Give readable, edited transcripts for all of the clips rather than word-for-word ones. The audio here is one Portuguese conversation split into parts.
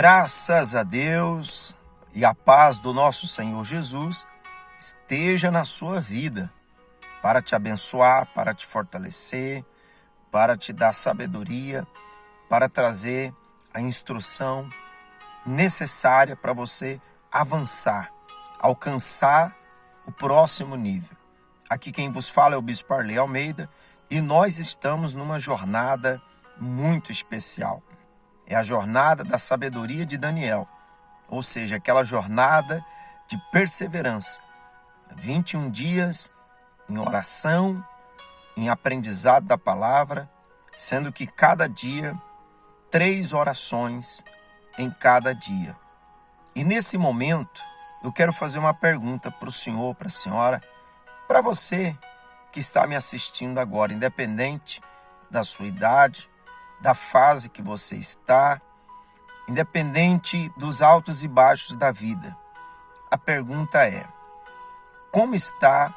Graças a Deus e a paz do nosso Senhor Jesus esteja na sua vida para te abençoar, para te fortalecer, para te dar sabedoria, para trazer a instrução necessária para você avançar, alcançar o próximo nível. Aqui quem vos fala é o Bispo Arley Almeida e nós estamos numa jornada muito especial. É a jornada da sabedoria de Daniel, ou seja, aquela jornada de perseverança. 21 dias em oração, em aprendizado da palavra, sendo que cada dia, 3 orações em cada dia. E nesse momento, eu quero fazer uma pergunta para o senhor, para a senhora, para você que está me assistindo agora, independente da sua idade, da fase que você está, independente dos altos e baixos da vida. A pergunta é: como está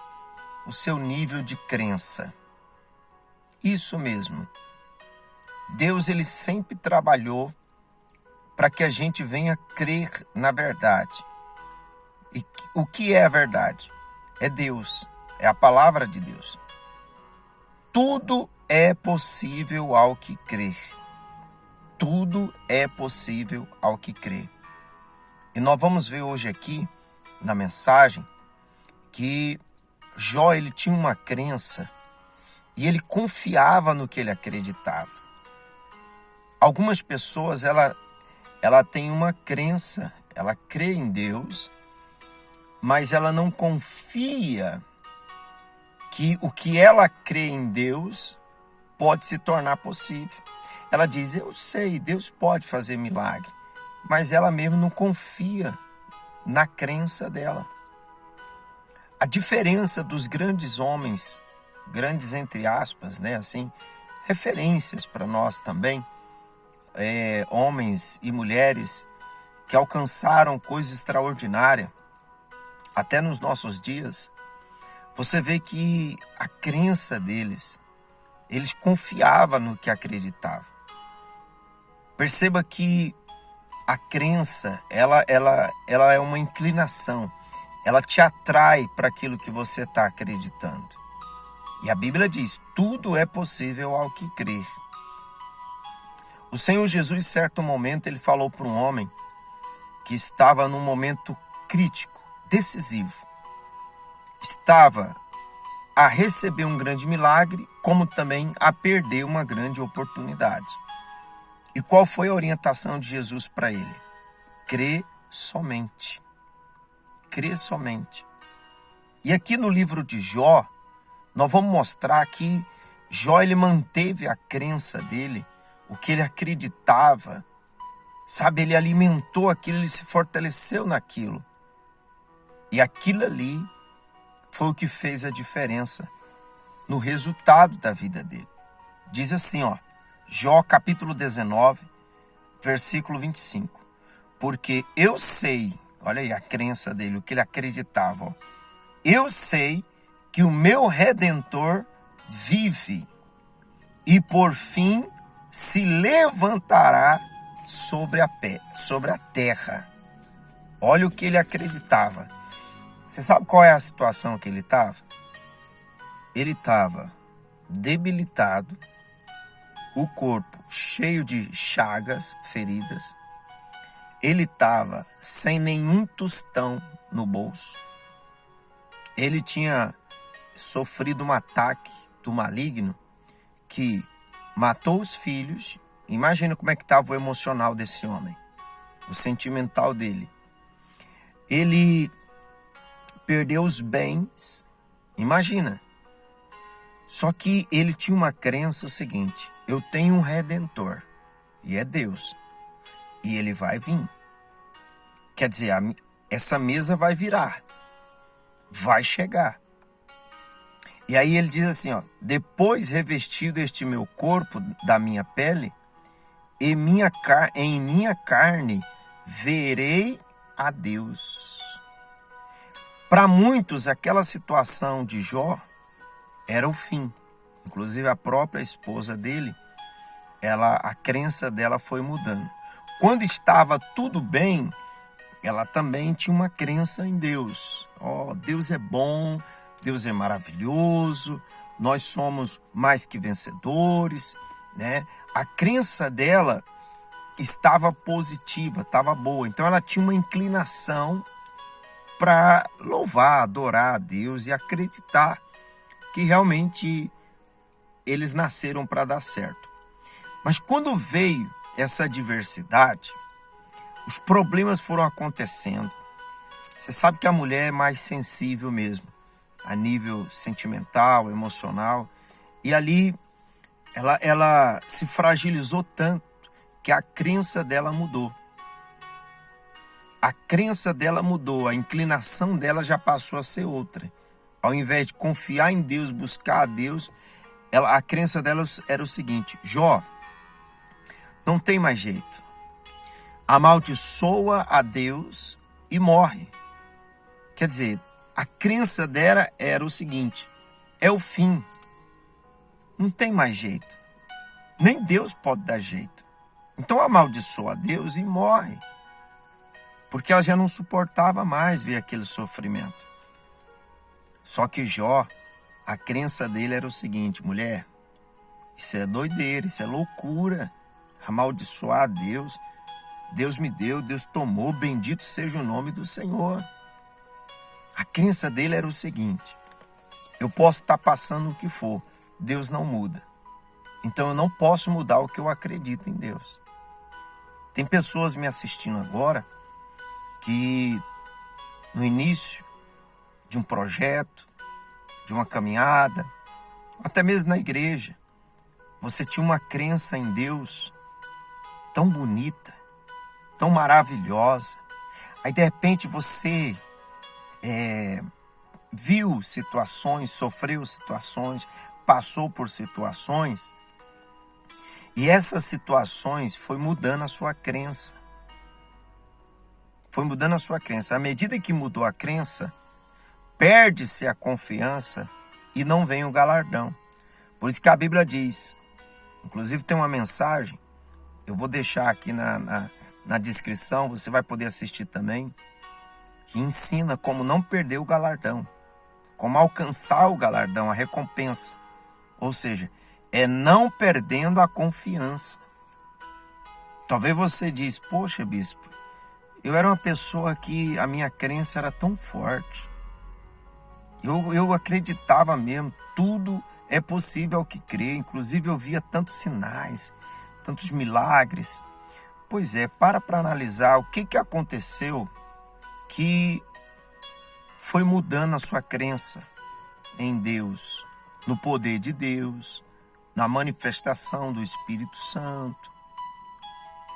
o seu nível de crença? Isso mesmo. Deus, ele sempre trabalhou para que a gente venha crer na verdade. E o que é a verdade? É Deus, é a palavra de Deus. Tudo é possível ao que crer. Tudo é possível ao que crer. E nós vamos ver hoje aqui, na mensagem, que Jó, ele tinha uma crença e ele confiava no que ele acreditava. Algumas pessoas, ela tem uma crença, ela crê em Deus, mas ela não confia que o que ela crê em Deus pode se tornar possível. Ela diz: eu sei, Deus pode fazer milagre, mas ela mesmo não confia na crença dela. A diferença dos grandes homens, grandes entre aspas, né, assim, referências para nós também, homens e mulheres que alcançaram coisas extraordinárias, até nos nossos dias, você vê que a crença deles, eles confiavam no que acreditavam. Perceba que a crença, ela é uma inclinação, ela te atrai para aquilo que você está acreditando. E a Bíblia diz: tudo é possível ao que crer. O Senhor Jesus, em certo momento, ele falou para um homem que estava num momento crítico, decisivo. Estava a receber um grande milagre, como também a perder uma grande oportunidade. E qual foi a orientação de Jesus para ele? Crê somente. Crê somente. E aqui no livro de Jó, nós vamos mostrar que Jó, ele manteve a crença dele, o que ele acreditava, sabe? Ele alimentou aquilo, ele se fortaleceu naquilo. E aquilo ali foi o que fez a diferença no resultado da vida dele. Diz assim, ó, Jó capítulo 19, versículo 25. Porque eu sei, olha aí a crença dele, o que ele acreditava, ó. Eu sei que o meu Redentor vive e por fim se levantará sobre a terra. Olha o que ele acreditava. Você sabe qual é a situação que ele estava? Ele estava debilitado, o corpo cheio de chagas, feridas. Ele estava sem nenhum tostão no bolso. Ele tinha sofrido um ataque do maligno que matou os filhos. Imagina como é que estava o emocional desse homem, o sentimental dele. Ele perdeu os bens, imagina. Só que ele tinha uma crença o seguinte: eu tenho um Redentor, e é Deus, e ele vai vir. Quer dizer, essa mesa vai virar, vai chegar. E aí ele diz assim, ó: depois revestido este meu corpo da minha pele, em minha carne verei a Deus. Para muitos, aquela situação de Jó era o fim. Inclusive a própria esposa dele, a crença dela foi mudando. quando estava tudo bem, ela também tinha uma crença em Deus. Deus é bom, Deus é maravilhoso, nós somos mais que vencedores, né? A crença dela estava positiva, estava boa. Então ela tinha uma inclinação para louvar, adorar a Deus e acreditar que realmente eles nasceram para dar certo. Mas quando veio essa adversidade, os problemas foram acontecendo. Você sabe que a mulher é mais sensível mesmo, a nível sentimental, emocional. E ali ela se fragilizou tanto que a crença dela mudou. A crença dela mudou, a inclinação dela já passou a ser outra. Ao invés de confiar em Deus, buscar a Deus, a crença dela era o seguinte: Jó, não tem mais jeito. Amaldiçoa a Deus e morre. Quer dizer, a crença dela era o seguinte: é o fim. Não tem mais jeito. Nem Deus pode dar jeito. Então amaldiçoa a Deus e morre. Porque ela já não suportava mais ver aquele sofrimento. Só que Jó, a crença dele era o seguinte: mulher, isso é doideira, isso é loucura. Amaldiçoar a Deus. Deus me deu, Deus tomou, bendito seja o nome do Senhor. A crença dele era o seguinte: eu posso estar passando o que for, Deus não muda. Então eu não posso mudar o que eu acredito em Deus. Tem pessoas me assistindo agora que no início de um projeto, de uma caminhada, até mesmo na igreja, você tinha uma crença em Deus tão bonita, tão maravilhosa. Aí de repente você viu situações, sofreu situações, passou por situações, e essas situações foi mudando a sua crença. Foi mudando a sua crença. À medida que mudou a crença, perde-se a confiança e não vem o galardão. Por isso que a Bíblia diz, inclusive tem uma mensagem, eu vou deixar aqui na descrição, você vai poder assistir também, que ensina como não perder o galardão, como alcançar o galardão, a recompensa. Ou seja, é não perdendo a confiança. Talvez você diz: poxa, bispo, eu era uma pessoa que a minha crença era tão forte. Eu acreditava mesmo, tudo é possível ao que crê. Inclusive eu via tantos sinais, tantos milagres. Pois é, para analisar o que aconteceu que foi mudando a sua crença em Deus, no poder de Deus, na manifestação do Espírito Santo.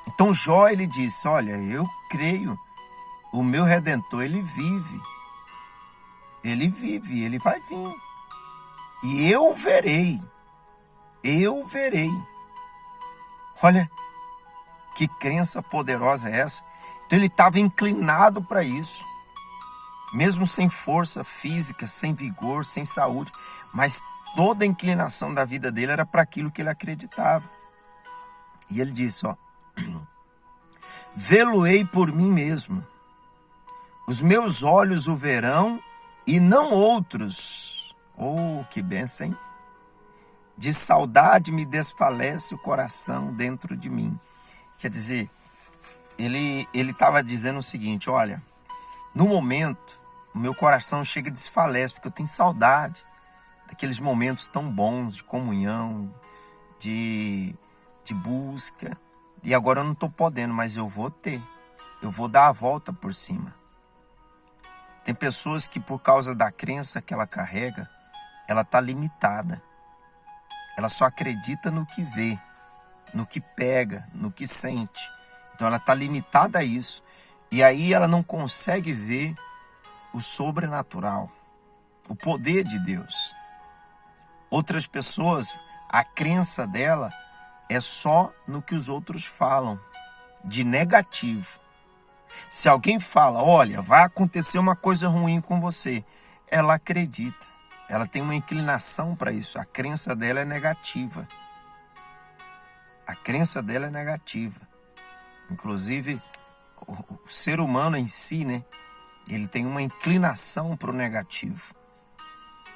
Então Jó, ele disse: olha, eu creio, o meu Redentor, ele vive, ele vai vir, e eu verei. Olha, que crença poderosa é essa? Então ele estava inclinado para isso, mesmo sem força física, sem vigor, sem saúde, mas toda a inclinação da vida dele era para aquilo que ele acreditava. E ele disse: vê-lo-ei por mim mesmo, os meus olhos o verão e não outros. Oh, que bênção, hein? De saudade me desfalece o coração dentro de mim. Quer dizer, ele estava dizendo o seguinte: olha, no momento, o meu coração chega e desfalece, porque eu tenho saudade daqueles momentos tão bons de comunhão, de busca. E agora eu não estou podendo, mas eu vou ter. Eu vou dar a volta por cima. Tem pessoas que, por causa da crença que ela carrega, ela está limitada. Ela só acredita no que vê, no que pega, no que sente. Então ela está limitada a isso. E aí ela não consegue ver o sobrenatural, o poder de Deus. Outras pessoas, a crença dela é só no que os outros falam, de negativo. Se alguém fala: olha, vai acontecer uma coisa ruim com você, ela acredita. Ela tem uma inclinação para isso. A crença dela é negativa. A crença dela é negativa. Inclusive, o ser humano em si, né? Ele tem uma inclinação para o negativo.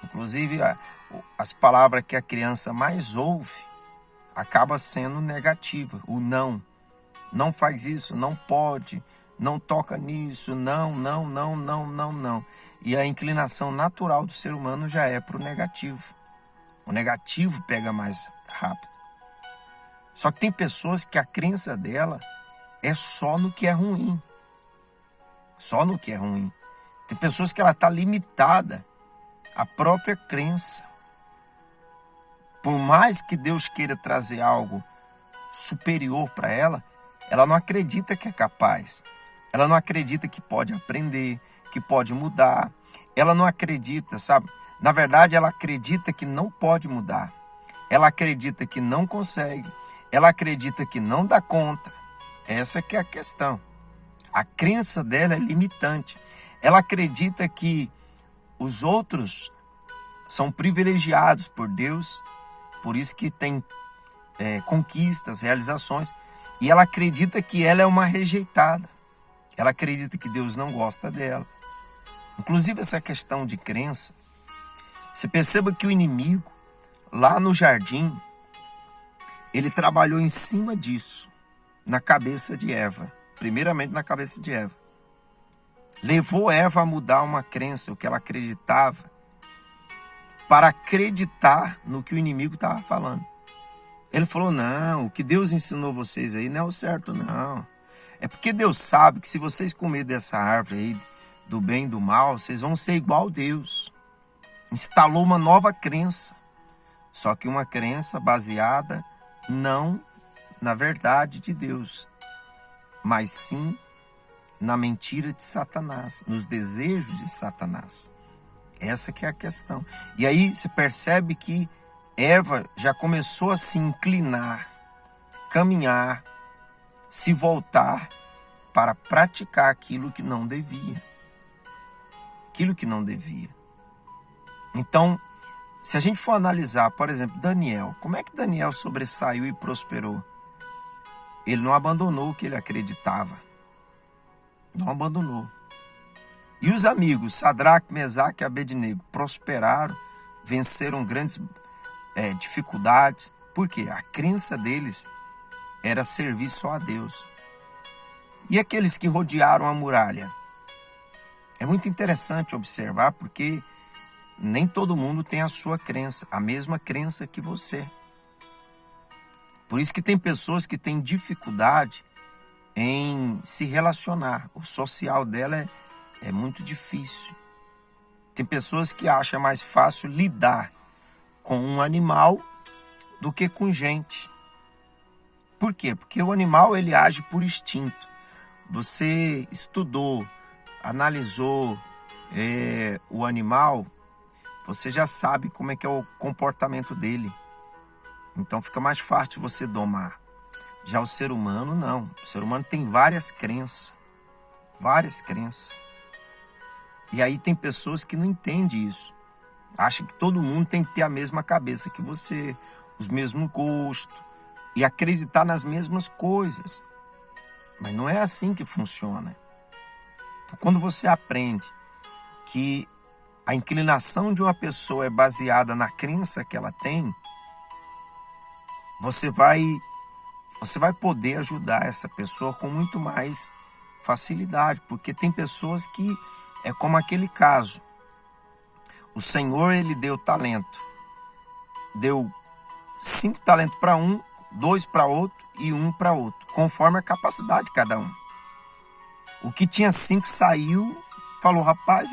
Inclusive, as palavras que a criança mais ouve acaba sendo negativa. O não. Não faz isso, não pode, não toca nisso, não, não, não, não, não, não. E a inclinação natural do ser humano já é para o negativo. O negativo pega mais rápido. Só que tem pessoas que a crença dela é só no que é ruim. Só no que é ruim. Tem pessoas que ela está limitada à própria crença. Por mais que Deus queira trazer algo superior para ela, ela não acredita que é capaz. Ela não acredita que pode aprender, que pode mudar. Ela não acredita, sabe? Na verdade, ela acredita que não pode mudar. Ela acredita que não consegue. Ela acredita que não dá conta. Essa que é a questão. A crença dela é limitante. Ela acredita que os outros são privilegiados por Deus, por isso que tem conquistas, realizações. E ela acredita que ela é uma rejeitada. Ela acredita que Deus não gosta dela. Inclusive essa questão de crença, você perceba que o inimigo, lá no jardim, ele trabalhou em cima disso, na cabeça de Eva. Primeiramente na cabeça de Eva. Levou Eva a mudar uma crença, o que ela acreditava, para acreditar no que o inimigo estava falando. Ele falou, não, o que Deus ensinou vocês aí não é o certo, não. É porque Deus sabe que se vocês comerem dessa árvore aí, do bem e do mal, vocês vão ser igual a Deus. Instalou uma nova crença. Só que uma crença baseada não na verdade de Deus, mas sim na mentira de Satanás, nos desejos de Satanás. Essa que é a questão. E aí você percebe que Eva já começou a se inclinar, caminhar, se voltar para praticar aquilo que não devia. Aquilo que não devia. Então, se a gente for analisar, por exemplo, Daniel, como é que Daniel sobressaiu e prosperou? Ele não abandonou o que ele acreditava. Não abandonou. E os amigos, Sadraque, Mesaque e Abednego, prosperaram, venceram grandes dificuldades. Por quê? A crença deles era servir só a Deus. E aqueles que rodearam a muralha? É muito interessante observar, porque nem todo mundo tem a sua crença, a mesma crença que você. Por isso que tem pessoas que têm dificuldade em se relacionar. O social dela é muito difícil. Tem pessoas que acham mais fácil lidar com um animal do que com gente. Por quê? Porque o animal ele age por instinto. Você estudou, analisou o animal, você já sabe como é que é o comportamento dele. Então fica mais fácil você domar. Já o ser humano, não. O ser humano tem várias crenças. Várias crenças. E aí tem pessoas que não entendem isso. Acham que todo mundo tem que ter a mesma cabeça que você, os mesmos gostos e acreditar nas mesmas coisas. Mas não é assim que funciona. Quando você aprende que a inclinação de uma pessoa é baseada na crença que ela tem, você vai poder ajudar essa pessoa com muito mais facilidade, porque tem pessoas que é como aquele caso. O Senhor, ele deu talento. Deu 5 talentos para um, 2 para outro e 1 para outro, conforme a capacidade de cada um. O que tinha 5 saiu, falou, rapaz,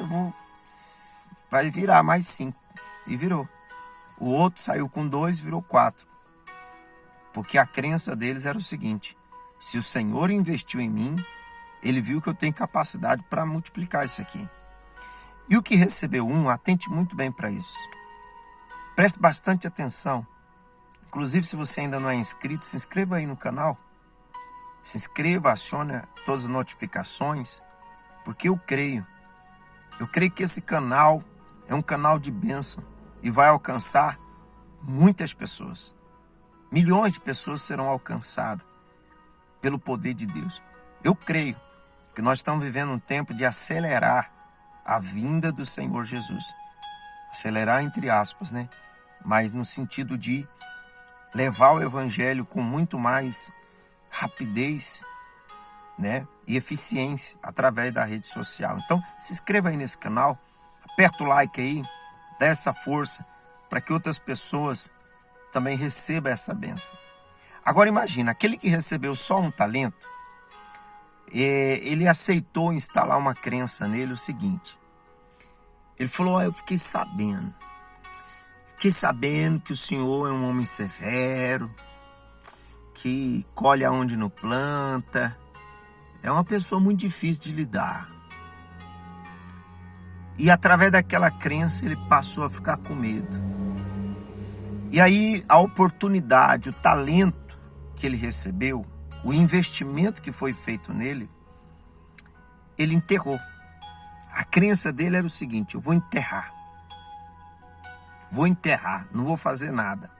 vai virar mais 5. E virou. O outro saiu com 2, virou 4. Porque a crença deles era o seguinte: se o Senhor investiu em mim, ele viu que eu tenho capacidade para multiplicar isso aqui. E o que recebeu 1, atente muito bem para isso. Preste bastante atenção. Inclusive, se você ainda não é inscrito, se inscreva aí no canal. Se inscreva, acione todas as notificações, porque eu creio que esse canal é um canal de bênção e vai alcançar muitas pessoas. Milhões de pessoas serão alcançadas pelo poder de Deus. Eu creio que nós estamos vivendo um tempo de acelerar a vinda do Senhor Jesus. Acelerar entre aspas, né? Mas no sentido de levar o evangelho com muito mais rapidez, né? E eficiência através da rede social. Então, se inscreva aí nesse canal, aperta o like aí, dá essa força para que outras pessoas também recebam essa bênção. Agora imagina, aquele que recebeu só um talento, ele aceitou instalar uma crença nele o seguinte. Ele falou, eu fiquei sabendo que o Senhor é um homem severo, que colhe aonde não planta, é uma pessoa muito difícil de lidar. E através daquela crença ele passou a ficar com medo. E aí a oportunidade, o talento que ele recebeu, o investimento que foi feito nele, ele enterrou. A crença dele era o seguinte, eu vou enterrar, não vou fazer nada.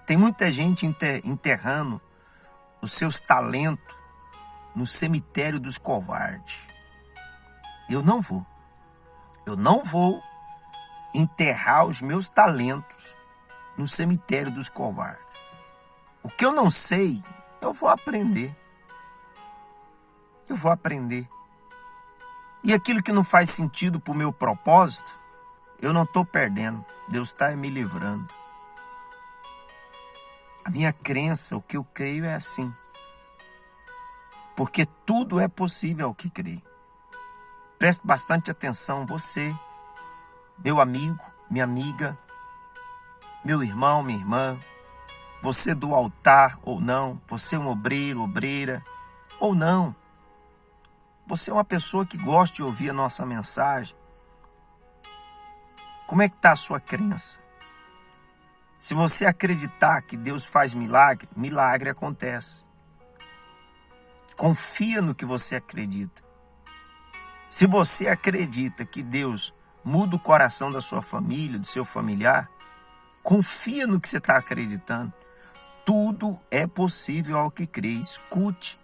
Tem muita gente enterrando os seus talentos no cemitério dos covardes. Eu não vou enterrar os meus talentos no cemitério dos covardes. O que eu não sei, eu vou aprender. E aquilo que não faz sentido para o meu propósito, eu não estou perdendo. Deus está me livrando. A minha crença, o que eu creio é assim. Porque tudo é possível ao que crê. Preste bastante atenção, você, meu amigo, minha amiga, meu irmão, minha irmã, você do altar ou não, você é um obreiro, obreira ou não. Você é uma pessoa que gosta de ouvir a nossa mensagem. Como é que está a sua crença? Se você acreditar que Deus faz milagre, milagre acontece. Confia no que você acredita. Se você acredita que Deus muda o coração da sua família, do seu familiar, confia no que você está acreditando. Tudo é possível ao que crê. Escute.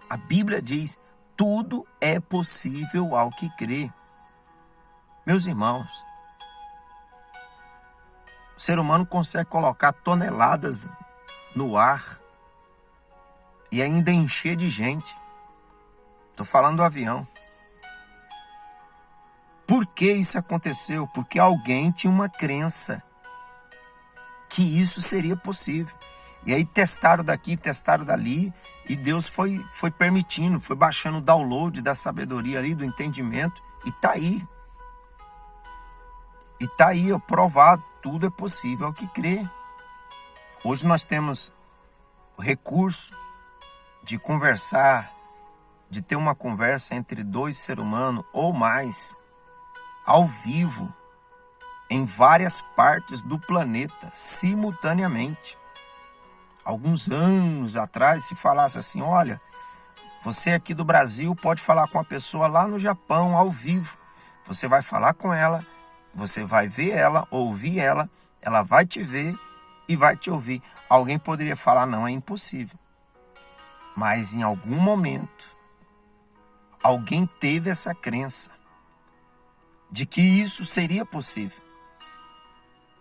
A Bíblia diz, tudo é possível ao que crê. Meus irmãos, o ser humano consegue colocar toneladas no ar e ainda encher de gente. Estou falando do avião. Por que isso aconteceu? Porque alguém tinha uma crença que isso seria possível. E aí testaram daqui, testaram dali, e Deus foi permitindo, foi baixando o download da sabedoria ali, do entendimento, e está aí. E está aí, provado, tudo é possível ao que crê. Hoje nós temos o recurso de conversar, de ter uma conversa entre dois seres humanos ou mais, ao vivo, em várias partes do planeta, simultaneamente. Alguns anos atrás, se falasse assim, olha, você aqui do Brasil pode falar com a pessoa lá no Japão, ao vivo. Você vai falar com ela, você vai ver ela, ouvir ela, ela vai te ver e vai te ouvir. Alguém poderia falar, não, é impossível. Mas em algum momento, alguém teve essa crença de que isso seria possível.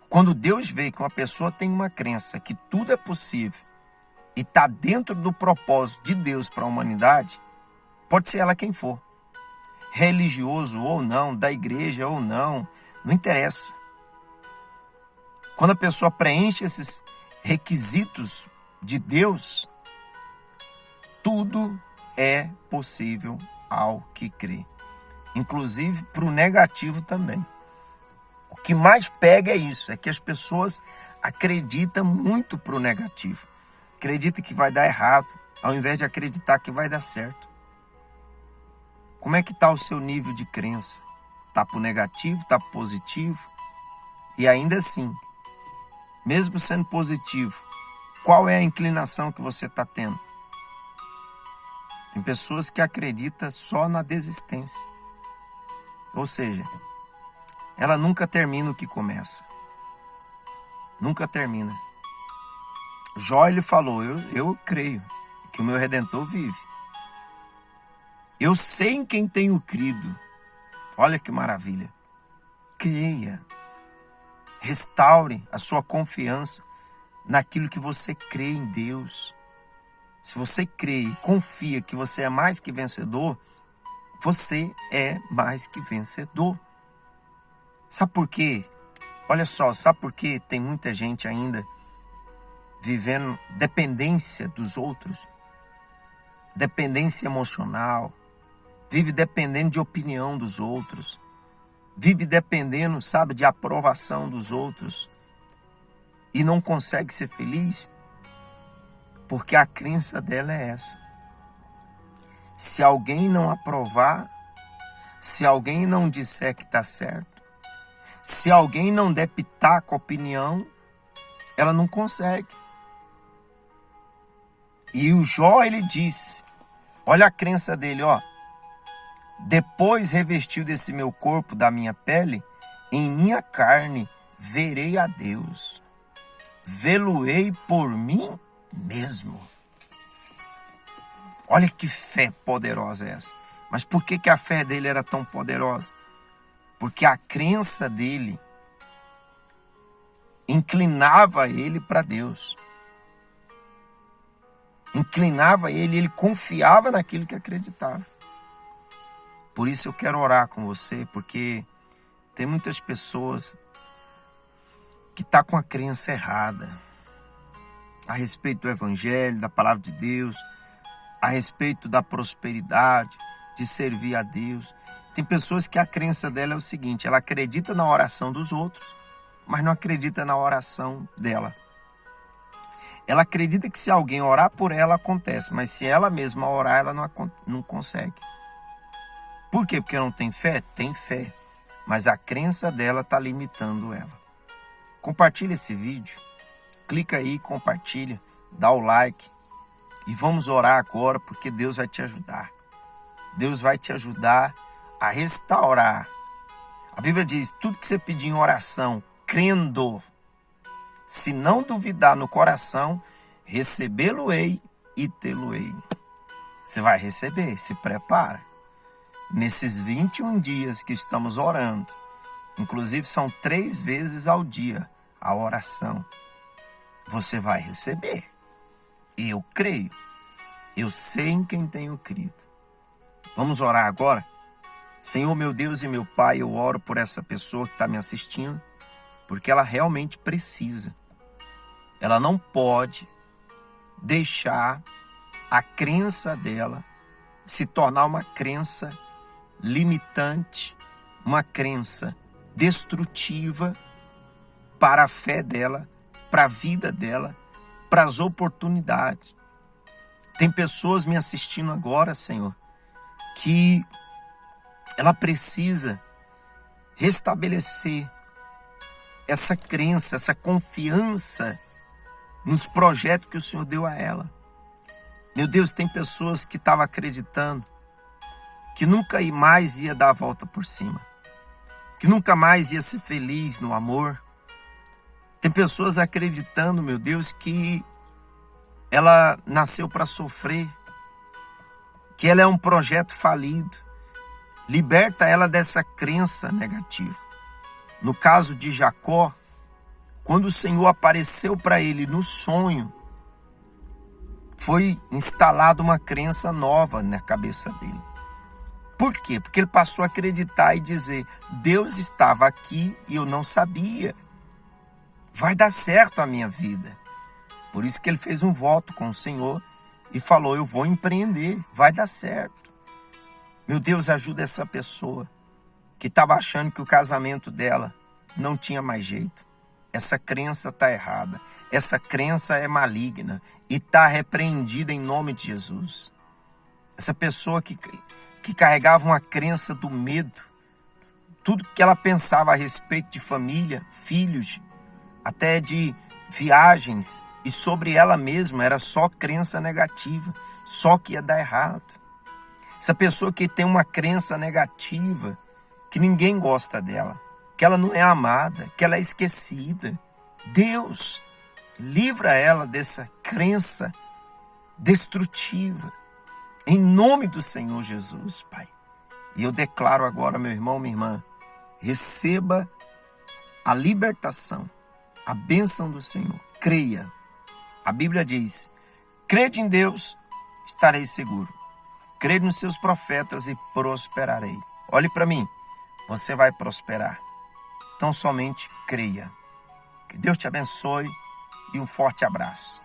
Quando Deus vê que uma pessoa tem uma crença que tudo é possível e está dentro do propósito de Deus para a humanidade, pode ser ela quem for, religioso ou não, da igreja ou não, não interessa. Quando a pessoa preenche esses requisitos de Deus, tudo é possível ao que crê. Inclusive para o negativo também. O que mais pega é isso, é que as pessoas acreditam muito para o negativo. Acreditam que vai dar errado, ao invés de acreditar que vai dar certo. Como é que está o seu nível de crença? Está para o negativo, está para o positivo? E ainda assim, mesmo sendo positivo, qual é a inclinação que você está tendo? Tem pessoas que acreditam só na desistência. Ou seja, ela nunca termina o que começa. Nunca termina. Jó, ele falou, eu creio que o meu Redentor vive. Eu sei em quem tenho crido. Olha que maravilha. Creia. Restaure a sua confiança naquilo que você crê em Deus. Se você crê e confia que você é mais que vencedor, você é mais que vencedor. Sabe por quê? Olha só, sabe por que tem muita gente ainda vivendo dependência dos outros? Dependência emocional. Vive dependendo de opinião dos outros. Vive dependendo, sabe, de aprovação dos outros. E não consegue ser feliz? Porque a crença dela é essa. Se alguém não aprovar, se alguém não disser que está certo, se alguém não der pitaco a opinião, ela não consegue. E o Jó, ele disse, olha a crença dele, ó. Depois revestiu desse meu corpo, da minha pele, em minha carne verei a Deus. Vê-lo-ei por mim mesmo. Olha que fé poderosa é essa. Mas por que a fé dele era tão poderosa? Porque a crença dele inclinava ele para Deus. Inclinava ele confiava naquilo que acreditava. Por isso eu quero orar com você, porque tem muitas pessoas que estão com a crença errada a respeito do Evangelho, da Palavra de Deus, a respeito da prosperidade, de servir a Deus. Tem pessoas que a crença dela é o seguinte, ela acredita na oração dos outros, mas não acredita na oração dela. Ela acredita que se alguém orar por ela, acontece, mas se ela mesma orar, ela não consegue. Por quê? Porque não tem fé? Tem fé, mas a crença dela está limitando ela. Compartilha esse vídeo, clica aí, compartilha, dá o like e vamos orar agora, porque Deus vai te ajudar. Deus vai te ajudar a restaurar. A Bíblia diz, tudo que você pedir em oração, crendo, se não duvidar no coração, recebê-lo-ei e tê-lo-ei. Você vai receber, se prepara. Nesses 21 dias que estamos orando, inclusive são 3 vezes ao dia a oração, você vai receber. Eu creio. Eu sei em quem tenho crido. Vamos orar agora? Senhor, meu Deus e meu Pai, eu oro por essa pessoa que está me assistindo, porque ela realmente precisa. Ela não pode deixar a crença dela se tornar uma crença limitante, uma crença destrutiva para a fé dela, para a vida dela, para as oportunidades. Tem pessoas me assistindo agora, Senhor, que ela precisa restabelecer essa crença, essa confiança nos projetos que o Senhor deu a ela. Meu Deus, tem pessoas que estavam acreditando que nunca mais ia dar a volta por cima, que nunca mais ia ser feliz no amor. Tem pessoas acreditando, meu Deus, que ela nasceu para sofrer, que ela é um projeto falido. Liberta ela dessa crença negativa. No caso de Jacó, quando o Senhor apareceu para ele no sonho, foi instalada uma crença nova na cabeça dele. Por quê? Porque ele passou a acreditar e dizer, Deus estava aqui e eu não sabia. Vai dar certo a minha vida. Por isso que ele fez um voto com o Senhor e falou, eu vou empreender, vai dar certo. Meu Deus, ajuda essa pessoa que estava achando que o casamento dela não tinha mais jeito. Essa crença está errada. Essa crença é maligna e está repreendida em nome de Jesus. Essa pessoa que carregava uma crença do medo, tudo que ela pensava a respeito de família, filhos, até de viagens, e sobre ela mesma era só crença negativa, só que ia dar errado. Essa pessoa que tem uma crença negativa, que ninguém gosta dela, que ela não é amada, que ela é esquecida. Deus livra ela dessa crença destrutiva. Em nome do Senhor Jesus, Pai. E eu declaro agora, meu irmão, minha irmã, receba a libertação, a bênção do Senhor. Creia. A Bíblia diz, crede em Deus, estarei seguro. Crede nos seus profetas e prosperarei. Olhe para mim, você vai prosperar. Então somente creia. Que Deus te abençoe e um forte abraço.